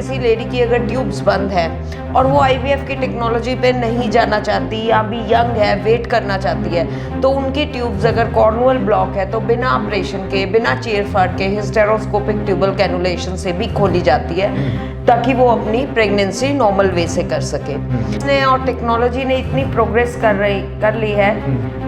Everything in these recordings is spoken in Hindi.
किसी लेडी की अगर ट्यूब्स बंद है और वो आईवीएफ की टेक्नोलॉजी पे नहीं जाना चाहती या भी यंग है, वेट करना चाहती है, तो उनकी ट्यूब्स अगर कॉर्नुअल ब्लॉक है तो बिना ऑपरेशन के, बिना चीर फाड़ के हिस्टेरोस्कोपिक ट्यूबल कैनुलेशन से भी खोली जाती है ताकि वो अपनी प्रेगनेंसी नॉर्मल वे से कर सके। इसने और टेक्नोलॉजी ने इतनी प्रोग्रेस कर ली है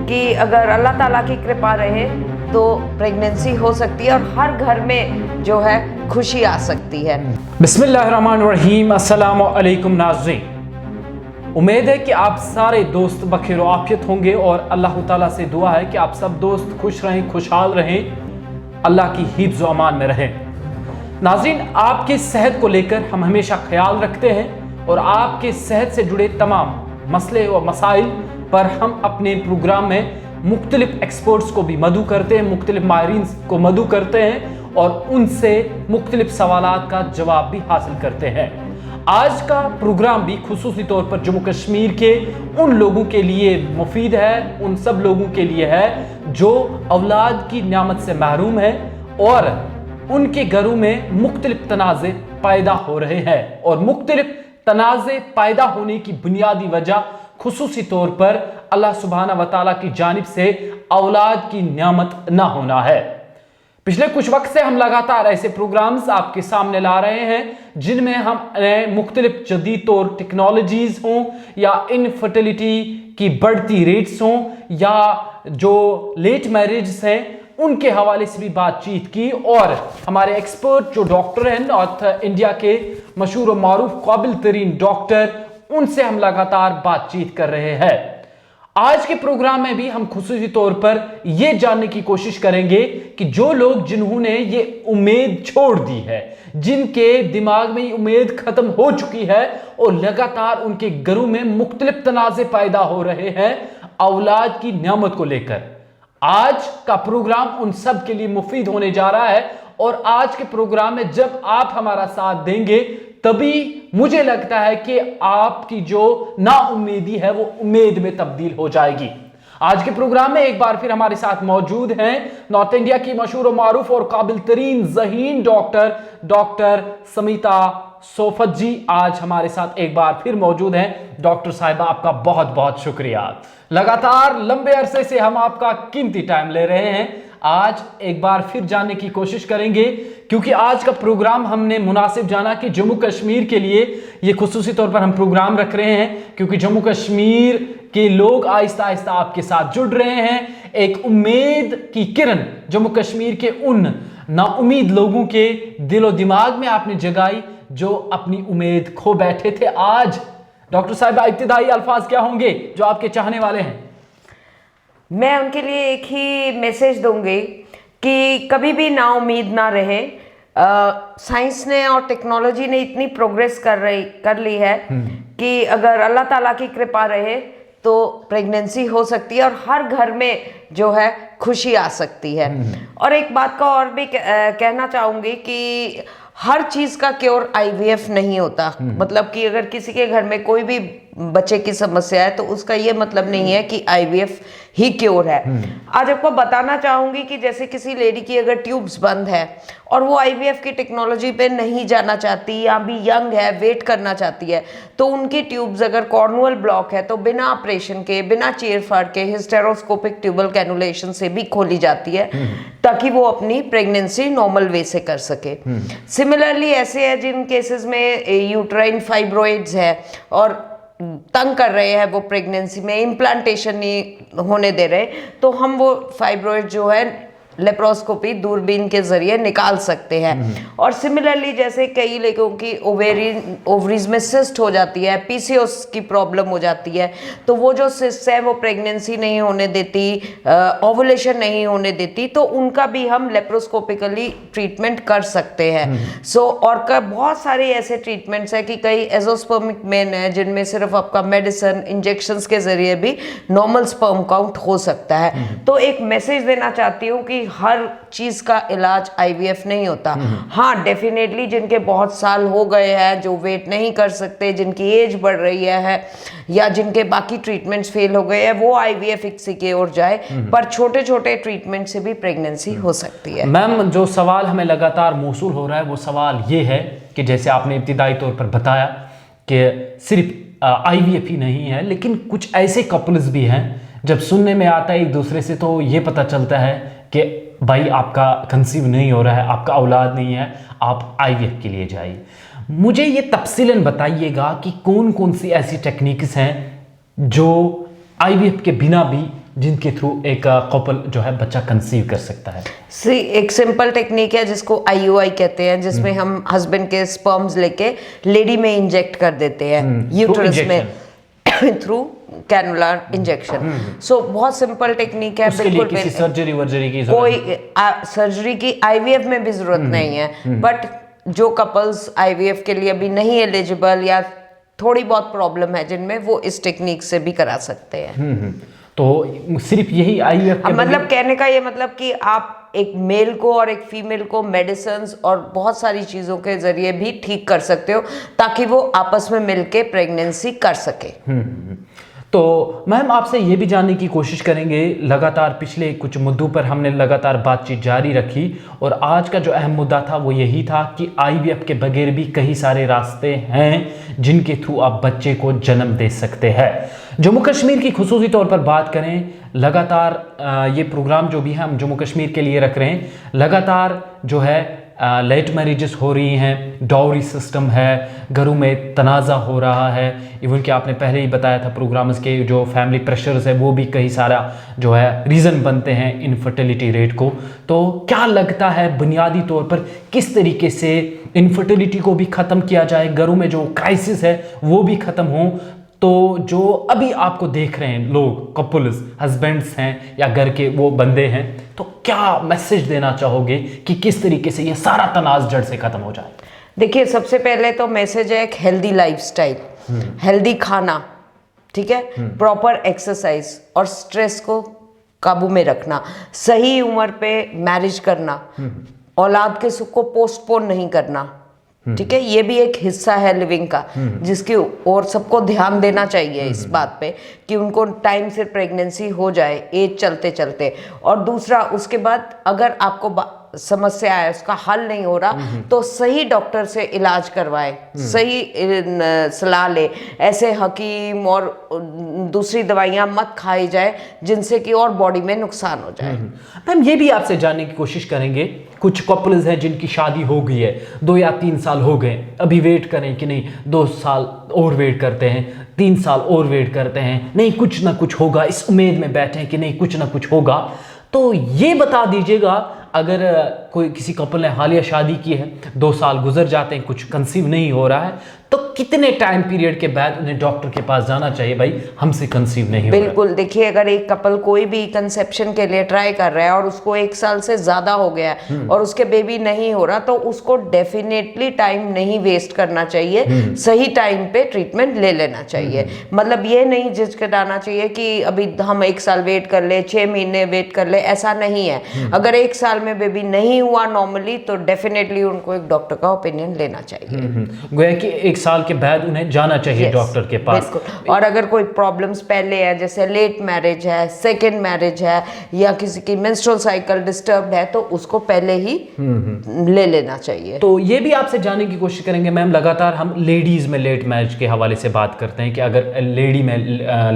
कि अगर अल्लाह ताला की कृपा रहे तो प्रेगनेंसी हो सकती है और हर घर में जो है खुशी आ सकती है। बिस्मिल्लाहिर्रहमानिर्रहीम, अस्सलामु अलैकुम नाज़रीन। उम्मीद है कि आप सारे दोस्त बखैर आफियत होंगे और अल्लाह ताला से दुआ है कि आप सब दोस्त खुश रहें, खुशहाल रहें, अल्लाह की हिफ्ज़ व अमान में रहें। नाज़रीन, आपकी सेहत को लेकर हम हमेशा ख्याल रखते हैं और आपके सेहत से जुड़े तमाम मसले व मसाइल पर हम अपने प्रोग्राम में मुख्तलिफ एक्सपर्ट्स को भी मदऊ करते हैं, मुख्तलिफ माहिरीन को मदऊ करते हैं और उनसे मुख्तलिफ सवालात का जवाब भी हासिल करते हैं। आज का प्रोग्राम भी खुसूसी तौर पर जम्मू कश्मीर के उन लोगों के लिए मुफीद है, उन सब लोगों के लिए है जो औलाद की नियामत से महरूम है और उनके घरों में मुख्तलिफ तनाज़े पैदा हो रहे हैं और मुख्तलिफ तनाज़े पैदा होने की बुनियादी वजह खुसूसी तौर पर अल्लाह सुब्हाना व तआला की जानिब से औलाद की नियामत ना होना है। पिछले कुछ वक्त से हम लगातार ऐसे प्रोग्राम्स आपके सामने ला रहे हैं जिनमें हम मुख्तलिफ जदीद तौर टेक्नोलॉजीज हों या इनफर्टिलिटी की बढ़ती रेट्स हों या जो लेट मैरिज हैं उनके हवाले से भी बातचीत की और हमारे एक्सपर्ट जो डॉक्टर हैं नॉर्थ इंडिया के मशहूर और मारूफ काबिल तरीन डॉक्टर, उनसे हम लगातार बातचीत कर रहे हैं। आज के प्रोग्राम में भी हम खुसूसी तौर पर यह जानने की कोशिश करेंगे कि जो लोग जिन्होंने ये उम्मीद छोड़ दी है, जिनके दिमाग में ये उम्मीद खत्म हो चुकी है और लगातार उनके घरों में मुख्तलिफ तनाज़े पैदा हो रहे हैं औलाद की नियामत को लेकर, आज का प्रोग्राम उन सब के लिए मुफीद होने जा रहा है। और आज के प्रोग्राम में जब आप हमारा साथ देंगे तभी मुझे लगता है कि आपकी जो नाउम्मीदी है वो उम्मीद में तब्दील हो जाएगी। आज के प्रोग्राम में एक बार फिर हमारे साथ मौजूद हैं नॉर्थ इंडिया की मशहूर मारूफ और काबिल तरीन ज़हीन डॉक्टर समीता सोफत जी आज हमारे साथ एक बार फिर मौजूद हैं। डॉक्टर साहिबा, आपका बहुत बहुत शुक्रिया। लगातार लंबे अरसे से हम आपका कीमती टाइम ले रहे हैं। आज एक बार फिर जानने की कोशिश करेंगे क्योंकि आज का प्रोग्राम हमने मुनासिब जाना कि जम्मू कश्मीर के लिए ये खुसूसी तौर पर हम प्रोग्राम रख रहे हैं क्योंकि जम्मू कश्मीर के लोग आहिस्ता आहिस्ता आपके साथ जुड़ रहे हैं। एक उम्मीद की किरण जम्मू कश्मीर के उन नाउम्मीद लोगों के दिलो दिमाग में आपने जगाई जो अपनी उम्मीद खो बैठे थे। आज डॉक्टर साहिबा, इब्तिदाई अल्फाज क्या होंगे जो आपके चाहने वाले हैं? मैं उनके लिए एक ही मैसेज दूंगी कि कभी भी नाउम्मीद ना रहे। साइंस ने और टेक्नोलॉजी ने इतनी प्रोग्रेस कर ली है कि अगर अल्लाह ताला की कृपा रहे तो प्रेगनेंसी हो सकती है और हर घर में जो है खुशी आ सकती है। और एक बात का और भी कहना चाहूंगी कि हर चीज का क्योर आईवीएफ नहीं होता। मतलब कि अगर किसी के घर में कोई भी बच्चे की समस्या है तो उसका ये मतलब नहीं है कि आईवीएफ ही क्योर है। आज आपको बताना चाहूंगी कि जैसे किसी लेडी की अगर ट्यूब्स बंद है और वो आईवीएफ की टेक्नोलॉजी पे नहीं जाना चाहती या भी यंग है, वेट करना चाहती है, तो उनकी ट्यूब्स अगर कॉर्नुअल ब्लॉक है तो बिना ऑपरेशन के, बिना चीर फाड़ के हिस्टेरोस्कोपिक ट्यूबल कैनुलेशन से भी खोली जाती है ताकि वो अपनी प्रेगनेंसी नॉर्मल वे से कर सके। सिमिलरली ऐसे है जिन केसेस में यूट्राइन फाइब्रॉइड्स है और तंग कर रहे हैं, वो प्रेगनेंसी में इम्प्लांटेशन नहीं होने दे रहे, तो हम वो फाइब्रॉइड जो है लेप्रोस्कोपी दूरबीन के जरिए निकाल सकते हैं। और सिमिलरली जैसे कई लोगों की ओवरीज में सिस्ट हो जाती है, पीसीओएस की प्रॉब्लम हो जाती है, तो वो जो सिस्ट है वो प्रेगनेंसी नहीं होने देती, ओवुलेशन नहीं होने देती, तो उनका भी हम लेप्रोस्कोपिकली ट्रीटमेंट कर सकते हैं। और बहुत सारे ऐसे ट्रीटमेंट्स हैं कि कई एजोस्पर्मिक मेन है जिनमें सिर्फ आपका मेडिसिन इंजेक्शंस के जरिए भी नॉर्मल स्पर्म काउंट हो सकता है। तो एक मैसेज देना चाहती हूँ कि हर चीज का इलाज आईवीएफ नहीं होता। हाँ, डेफिनेटली जिनके बहुत साल हो गए हैं, जो वेट नहीं कर सकते, जिनकी एज बढ़ रही है या जिनके बाकी ट्रीटमेंट्स फेल हो गए हैं, वो आईवीएफ इक्सी की ओर जाए, पर छोटे छोटे ट्रीटमेंट से भी प्रेगनेंसी हो सकती है। मैम, जो सवाल हमें लगातार मौसूल हो रहा है वो सवाल ये है कि जैसे आपने इब्तिदाई तौर पर बताया कि सिर्फ IVF ही नहीं है, लेकिन कुछ ऐसे कपल्स भी हैं जब सुनने में आता है एक दूसरे से तो ये पता चलता है कि भाई आपका कंसीव नहीं हो रहा है, आपका औलाद नहीं है, आप IVF के लिए जाइए। मुझे ये तफसीलन बताइएगा कि कौन कौन सी ऐसी टेक्निक्स हैं जो IVF के बिना भी जिनके थ्रू एक कपल जो है बच्चा कंसीव कर सकता है। एक सिंपल टेक्निक है जिसको IUI कहते हैं, जिसमें हम हस्बैंड के स्पर्म्स लेके लेडी में इंजेक्ट कर देते हैं यूट्रस में थ्रू कैनुला इंजेक्शन। सो बहुत सिंपल टेक्निक है, बिल्कुल किसी सर्जरी वर्जरी की कोई सर्जरी की IVF में भी जरूरत नहीं है। बट जो कपल्स IVF के लिए अभी नहीं एलिजिबल या थोड़ी बहुत प्रॉब्लम है जिनमें, वो इस टेक्निक से भी करा सकते हैं। तो सिर्फ यही IVF मतलब कहने का ये मतलब कि आप एक मेल को और एक फीमेल को मेडिसिन और बहुत सारी चीजों के जरिए भी ठीक कर सकते हो ताकि वो आपस में मिलके प्रेगनेंसी कर सके। तो मैम आपसे ये भी जानने की कोशिश करेंगे, लगातार पिछले कुछ मुद्दों पर हमने लगातार बातचीत जारी रखी और आज का जो अहम मुद्दा था वो यही था कि IVF के बगैर भी कई सारे रास्ते हैं जिनके थ्रू आप बच्चे को जन्म दे सकते हैं। जम्मू कश्मीर की खुसूसी तौर पर बात करें, लगातार ये प्रोग्राम जो भी है हम जम्मू कश्मीर के लिए रख रहे हैं, लगातार जो है लेट मैरिजेस हो रही हैं, डाउरी सिस्टम है, घरों में तनाज़ा हो रहा है। इवन कि आपने पहले ही बताया था प्रोग्राम्स के जो फैमिली प्रेशर्स है वो भी कई सारा जो है रीज़न बनते हैं इनफर्टिलिटी रेट को। तो क्या लगता है बुनियादी तौर पर किस तरीके से इनफर्टिलिटी को भी ख़त्म किया जाए, घरों में जो क्राइसिस है वो भी ख़त्म हो? तो जो अभी आपको देख रहे हैं लोग, कपल्स, हस्बैंड्स हैं या घर के वो बंदे हैं, तो क्या मैसेज देना चाहोगे कि किस तरीके से ये सारा तनाज़ जड़ से खत्म हो जाए? देखिए, सबसे पहले तो मैसेज है एक हेल्दी लाइफस्टाइल, हेल्दी खाना, ठीक है, प्रॉपर एक्सरसाइज और स्ट्रेस को काबू में रखना, सही उम्र पे मैरिज करना, औलाद के सुख को पोस्टपोन नहीं करना, ठीक है, ये भी एक हिस्सा है लिविंग का जिसकी और सबको ध्यान देना चाहिए इस बात पे कि उनको टाइम से प्रेगनेंसी हो जाए एज चलते चलते। और दूसरा, उसके बाद अगर आपको समस्या है, उसका हल नहीं हो रहा, तो सही डॉक्टर से इलाज करवाए, सही सलाह ले। ऐसे हकीम और दूसरी दवाइयां मत खाई जाए जिनसे कि और बॉडी में नुकसान हो जाए। मैम ये भी आपसे जानने की कोशिश करेंगे, कुछ कपल्स हैं जिनकी शादी हो गई है, 2 या 3 साल हो गए, अभी वेट करें कि नहीं 2 साल और वेट करते हैं, 3 साल और वेट करते हैं, नहीं कुछ ना कुछ होगा, इस उम्मीद में बैठे हैं कि नहीं कुछ ना कुछ होगा। तो ये बता दीजिएगा, अगर कोई किसी कपल ने हालिया शादी की है, 2 साल गुजर जाते हैं, कुछ कंसीव नहीं हो रहा है, तो कितने टाइम पीरियड के बाद उन्हें डॉक्टर के पास जाना चाहिए, भाई हमसे कंसीव नहीं हो रहा? बिल्कुल, देखिए, अगर एक कपल कोई भी कंसेप्शन के लिए ट्राई कर रहा है और उसको 1 साल से ज्यादा हो गया है और उसके बेबी नहीं हो रहा, तो उसको डेफिनेटली टाइम नहीं वेस्ट करना चाहिए, सही टाइम पे ट्रीटमेंट ले लेना चाहिए। मतलब ये नहीं झिझकटाना चाहिए कि अभी हम 1 साल वेट कर ले, 6 महीने वेट कर ले, ऐसा नहीं है। अगर 1 साल में बेबी नहीं हुआ नॉर्मली, तो डेफिनेटली उनको एक डॉक्टर का ओपिनियन लेना चाहिए। गोया कि 1 साल के बाद उन्हें जाना चाहिए डॉक्टर के पास। और अगर कोई प्रॉब्लम्स पहले है, जैसे लेट मैरिज है, सेकेंड मैरिज है, या किसी की मेंस्ट्रुअल साइकिल डिस्टर्ब्ड है, तो उसको पहले ही ले लेना चाहिए। तो ये भी आपसे जानने की कोशिश करेंगे मैम, लगातार हम लेडीज में लेट मैरिज के हवाले से बात करते हैं कि अगर लेडी में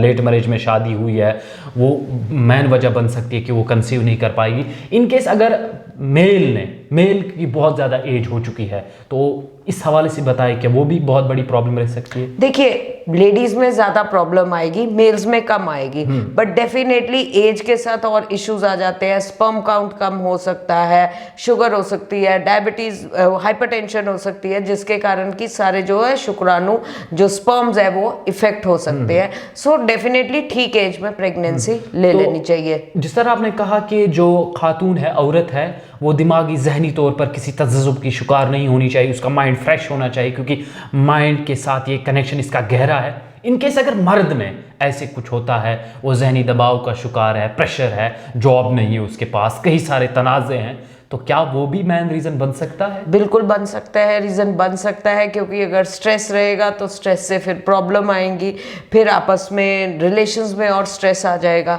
लेट मैरिज में शादी हुई है, वो मेन वजह बन सकती है कि वो कंसीव नहीं कर पाएगी। इन केस अगर मेल की बहुत ज़्यादा एज हो चुकी है, तो इस हवाले से बताएं कि वो भी बहुत बड़ी प्रॉब्लम रह सकती है? देखिए, लेडीज में ज्यादा प्रॉब्लम आएगी, मेल्स में कम आएगी, बट डेफिनेटली एज के साथ और इश्यूज आ जाते हैं। स्पर्म काउंट कम हो सकता है, शुगर हो सकती है, डायबिटीज, हाइपरटेंशन हो सकती है, जिसके कारण कि सारे जो है शुक्राणु, जो स्पर्म्स है, वो इफेक्ट हो सकते हैं। सो डेफिनेटली ठीक एज में प्रेगनेंसी ले लेनी चाहिए। जिस तरह आपने कहा कि जो खातून है, औरत है, वो दिमागी जहनी तौर पर किसी तज़्ज़ुब की शिकार नहीं होनी चाहिए, उसका माइंड फ्रेश होना चाहिए, क्योंकि माइंड के साथ ये कनेक्शन इसका गहरा है। इनकेस अगर मर्द में ऐसे कुछ होता है, वो जहनी दबाव का शिकार है, प्रेशर है, जॉब नहीं है उसके पास, कई सारे तनाज़े हैं, तो क्या वो भी मेन रीज़न बन सकता है? बिल्कुल बन सकता है, रीज़न बन सकता है, क्योंकि अगर स्ट्रेस रहेगा तो स्ट्रेस से फिर प्रॉब्लम आएंगी, फिर आपस में रिलेशंस में और स्ट्रेस आ जाएगा।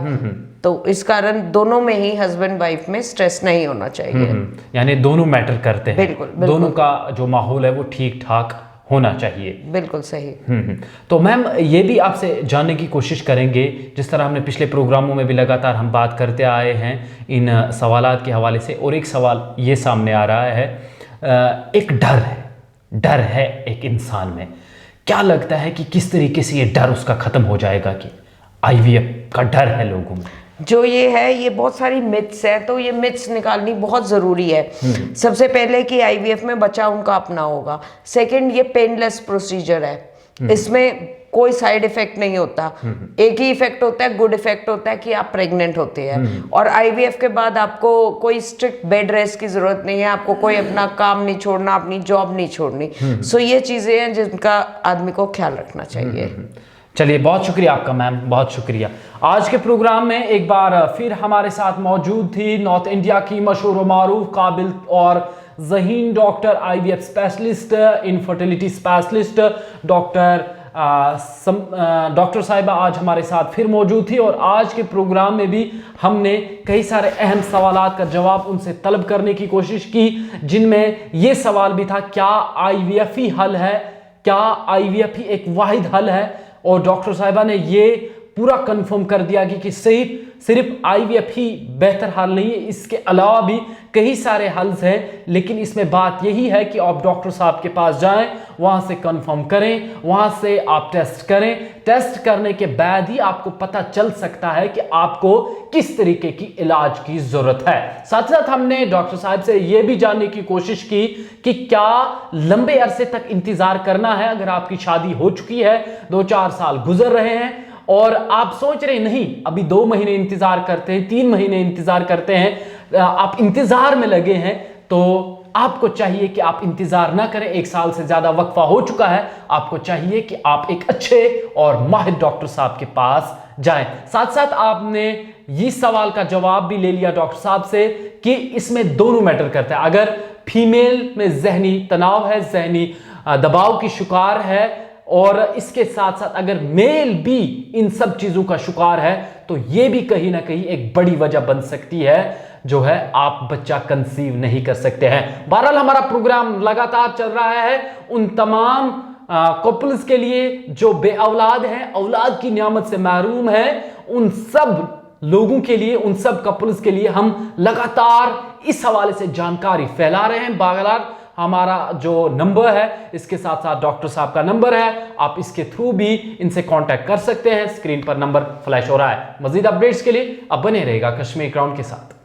तो इस कारण दोनों में ही हस्बैंड वाइफ में स्ट्रेस नहीं होना चाहिए। यानी दोनों मैटर करते हैं। बिल्कुल, बिल्कुल। दोनों का जो माहौल है वो ठीक ठाक होना चाहिए। बिल्कुल सही। तो मैम ये भी आपसे जानने की कोशिश करेंगे, जिस तरह हमने पिछले प्रोग्रामों में भी लगातार हम बात करते आए हैं इन सवालात के हवाले से, और एक सवाल ये सामने आ रहा है, एक डर है एक इंसान में। क्या लगता है कि किस तरीके से ये डर उसका ख़त्म हो जाएगा कि आईवीएफ का डर है लोगों में? जो ये है, ये बहुत सारी मिथ्स है, तो ये मिथ्स निकालनी बहुत ज़रूरी है। सबसे पहले कि आईवीएफ में बच्चा उनका अपना होगा। सेकंड, ये पेनलेस प्रोसीजर है, इसमें कोई साइड इफेक्ट नहीं होता। एक ही इफेक्ट होता है, गुड इफेक्ट होता है कि आप प्रेग्नेंट होते हैं। और आईवीएफ के बाद आपको कोई स्ट्रिक्ट बेड रेस्ट की जरूरत नहीं है, आपको कोई अपना काम नहीं छोड़ना, अपनी जॉब नहीं छोड़नी। सो ये चीज़ें हैं जिनका आदमी को ख्याल रखना चाहिए। चलिए, बहुत शुक्रिया आपका मैम, बहुत शुक्रिया। आज के प्रोग्राम में एक बार फिर हमारे साथ मौजूद थी नॉर्थ इंडिया की मशहूर व मारूफ, काबिल और ज़हीन doctor, IVF specialist, infertility specialist doctor साहिबा आज हमारे साथ फिर मौजूद थी। और आज के प्रोग्राम में भी हमने कई सारे अहम सवालात का जवाब उनसे तलब करने की कोशिश की, जिनमें ये सवाल भी था, क्या आईवीएफ ही हल है? क्या आईवीएफ ही एक वाहिद हल है? और डॉक्टर साहिबा ने ये पूरा कंफर्म कर दिया कि सिर्फ आईवीएफ ही बेहतर हल नहीं है, इसके अलावा भी कई सारे हल्स हैं। लेकिन इसमें बात यही है कि आप डॉक्टर साहब के पास जाएं, वहां से कंफर्म करें, वहां से आप टेस्ट करें। टेस्ट करने के बाद ही आपको पता चल सकता है कि आपको किस तरीके की इलाज की जरूरत है। साथ साथ हमने डॉक्टर साहब से यह भी जानने की कोशिश की कि क्या लंबे अरसे तक इंतजार करना है। अगर आपकी शादी हो चुकी है, 2-4 साल गुजर रहे हैं और आप सोच रहे नहीं अभी 2 महीने इंतजार करते हैं, 3 महीने इंतजार करते हैं, आप इंतजार में लगे हैं, तो आपको चाहिए कि आप इंतजार ना करें। 1 साल से ज्यादा वक्फा हो चुका है, आपको चाहिए कि आप एक अच्छे और माहिर डॉक्टर साहब के पास जाएं। साथ साथ आपने इस सवाल का जवाब भी ले लिया डॉक्टर साहब से कि इसमें दोनों मैटर करते हैं। अगर फीमेल में जहनी तनाव है, जहनी दबाव की शिकार है, और इसके साथ साथ अगर मेल भी इन सब चीजों का शिकार है, तो यह भी कहीं ना कहीं एक बड़ी वजह बन सकती है, जो है आप बच्चा कंसीव नहीं कर सकते हैं। बहरहाल हमारा प्रोग्राम लगातार चल रहा है उन तमाम कपल्स के लिए जो बे औलाद हैं, औलाद की नियामत से महरूम है, उन सब लोगों के लिए, उन सब कपल्स के लिए हम लगातार इस हवाले से जानकारी फैला रहे हैं। बहरहाल हमारा जो नंबर है, इसके साथ साथ डॉक्टर साहब का नंबर है, आप इसके थ्रू भी इनसे कांटेक्ट कर सकते हैं। स्क्रीन पर नंबर फ्लैश हो रहा है। मजीद अपडेट्स के लिए अब बने रहेगा कश्मीर क्राउन के साथ।